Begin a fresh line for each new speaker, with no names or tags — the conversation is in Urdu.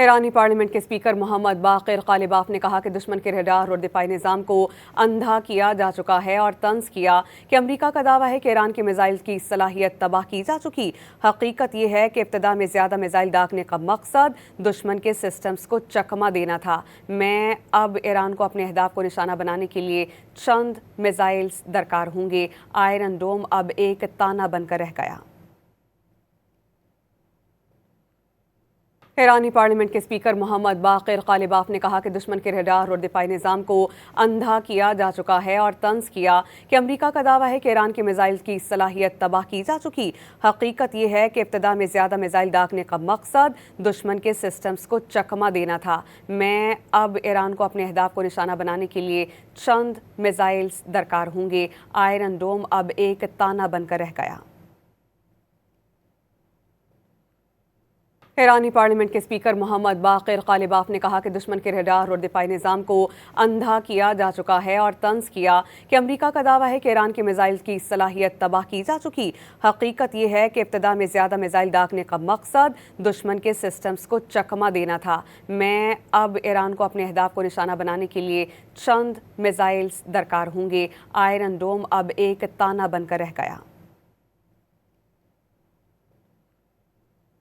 ایرانی پارلیمنٹ کے اسپیکر محمد باقر قالباف نے کہا کہ دشمن کے ریڈار اور دفاعی نظام کو اندھا کیا جا چکا ہے اور طنز کیا کہ امریکہ کا دعویٰ ہے کہ ایران کے میزائل کی صلاحیت تباہ کی جا چکی۔ حقیقت یہ ہے کہ ابتدا میں زیادہ میزائل داغنے کا مقصد دشمن کے سسٹمز کو چکمہ دینا تھا۔ میں اب ایران کو اپنے اہداف کو نشانہ بنانے کے لیے چند میزائلز درکار ہوں گے۔ آئرن ڈوم اب ایک تانا بن کر رہ گیا۔ ایرانی پارلیمنٹ کے اسپیکر محمد باقر قالباف نے کہا کہ دشمن کے ریڈار اور دفاعی نظام کو اندھا کیا جا چکا ہے اور طنز کیا کہ امریکہ کا دعویٰ ہے کہ ایران کے میزائل کی صلاحیت تباہ کی جا چکی۔ حقیقت یہ ہے کہ ابتدا میں زیادہ میزائل داغنے کا مقصد دشمن کے سسٹمز کو چکمہ دینا تھا۔ میں اب ایران کو اپنے اہداف کو نشانہ بنانے کے لیے چند میزائلز درکار ہوں گے۔ آئرن ڈوم اب ایک تانا بن کر رہ گیا۔ ایرانی پارلیمنٹ کے اسپیکر محمد باقر قالباف نے کہا کہ دشمن کے ریڈار اور دفاعی نظام کو اندھا کیا جا چکا ہے اور طنز کیا کہ امریکہ کا دعویٰ ہے کہ ایران کے میزائل کی صلاحیت تباہ کی جا چکی۔ حقیقت یہ ہے کہ ابتدا میں زیادہ میزائل داغنے کا مقصد دشمن کے سسٹمز کو چکمہ دینا تھا۔ میں اب ایران کو اپنے اہداف کو نشانہ بنانے کے لیے چند میزائلز درکار ہوں گے۔ آئرن ڈوم اب ایک تانا بن کر رہ گیا۔